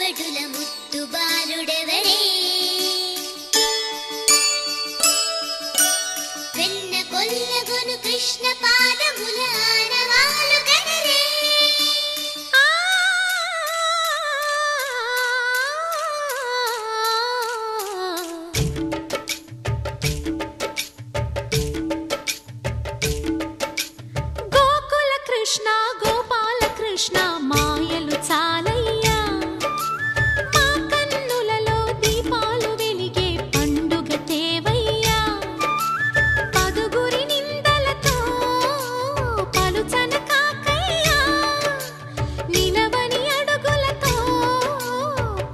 పగడుల ముద్దు బాలుడెవరే వెన్న కొల్లగొను కృష్ణ పాదముల ఆనవాలు కనరే గోకుల కృష్ణ గోపాల కృష్ణ మాయలు చాలయ్యా మా కన్నులలో దీపాలు వెలిగే పండుగ తేవయ్యా పదుగురి నిందలతో పలుచన కాకయ్యా నిలవని అడుగులతో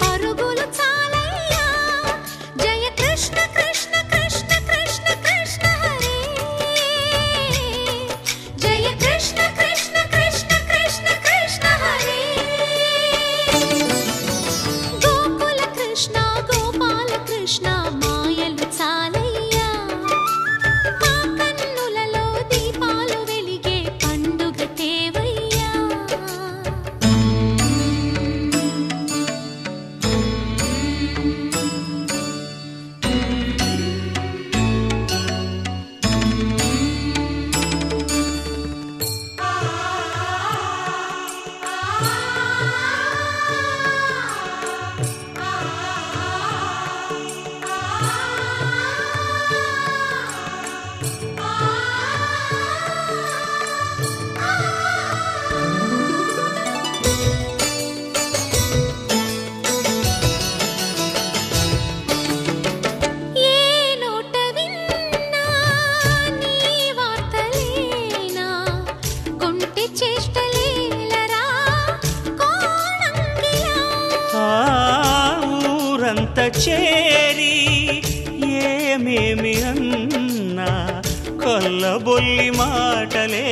పరుగులు చాలయ్యా జయ కృష్ణ కృష్ణ కృష్ణ కృష్ణ కృష్ణ హరే జయ కృష్ణ కృష్ణ కృష్ణ కృష్ణ కృష్ణ హరే గోకుల కృష్ణ గోపాల కృష్ణ మాయలు చాలయ్యా మా కన్నులలో దీపాలు వెలిగే పండుగ తేవయ్యా ఏ నోట విన్నా నీ వార్తలేనా కొంటె చేష్టలేలరా కోణంగిలా ఊరంత చేరి ఏమేమి అన్నా కొల్లబొల్లి మాటలే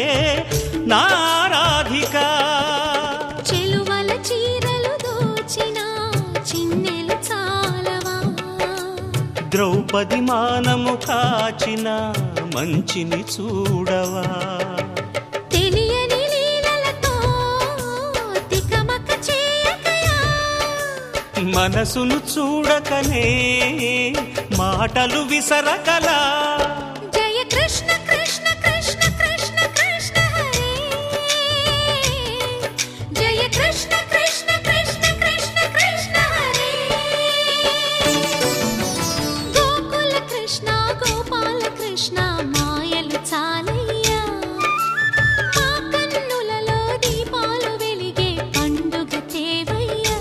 నారాధిక చెలువల చీరలు దోచిన చిన్నెలు చాలవా ద్రౌపది మానము కాచిన మంచిని చూడవా తెలియని లీలలతో తికమక చేయకయా మనసును చూడకనే మాటలు విసరకలా జయ కృష్ణ కృష్ణ కృష్ణ కృష్ణ కృష్ణ హరే జయ కృష్ణ కృష్ణ కృష్ణ కృష్ణ కృష్ణ హరే గోకుల కృష్ణ గోపాల కృష్ణ మాయలు చాలయ్యా మా కన్నులలో దీపాలు వెలిగే పండుగ తేవయ్యా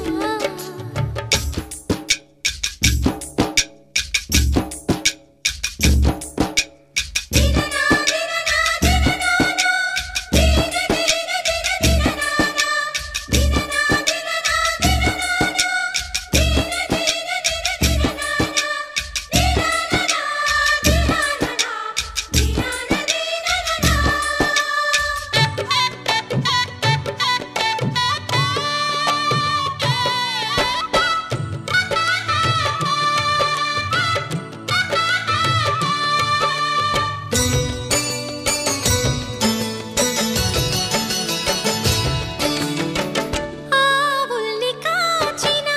ఆవుల్ని కాచిన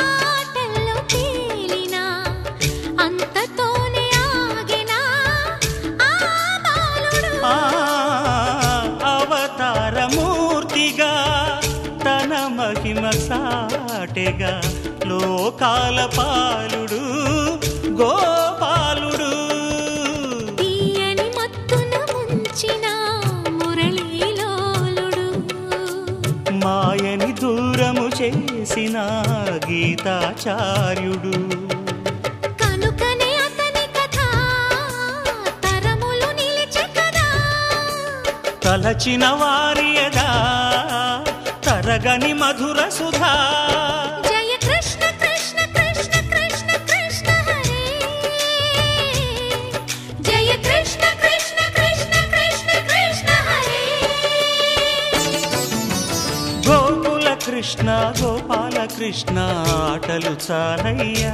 ఆటల్లో తేలిన అంతతోనే ఆగిన ఆ బాలుడు అవతారమూర్తిగా తన మహిమ సాటెగా లోకాల పాలుడు గోపాలుడు తీయని మత్తున ముంచిన మురళీలోలుడు మాయని దూరము చేసిన గీతాచార్యుడు కనుకనే అతని కథ తరములు నిలిచె కదా తలచిన వారియదా తరగని మధుర సుధా జయ కృష్ణ కృష్ణ కృష్ణ కృష్ణ కృష్ణ హరే జయ కృష్ణ కృష్ణ కృష్ణ కృష్ణ కృష్ణ హరే గోకుల కృష్ణ గోపాల కృష్ణ ఆటలు చాలయ్యా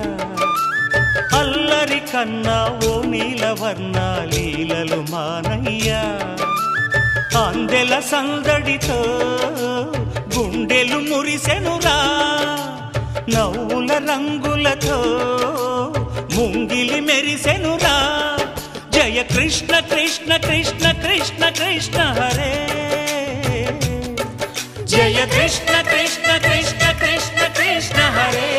అల్లరి కన్నా ఓ నీలవర్ణ లీలలు మానయ్యా అందెల సందడితో గుండెలు మురిసెనురా నవ్వుల రంగులతో ముంగిలి మెరిసెనురా జయ కృష్ణ కృష్ణ కృష్ణ కృష్ణ కృష్ణ హరే జయ కృష్ణ కృష్ణ కృష్ణ కృష్ణ కృష్ణ హరే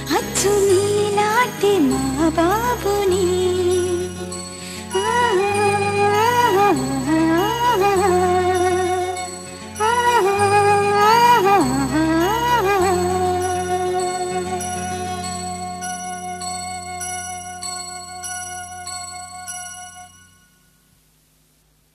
అచ్చు నీలాంటి మా బాబు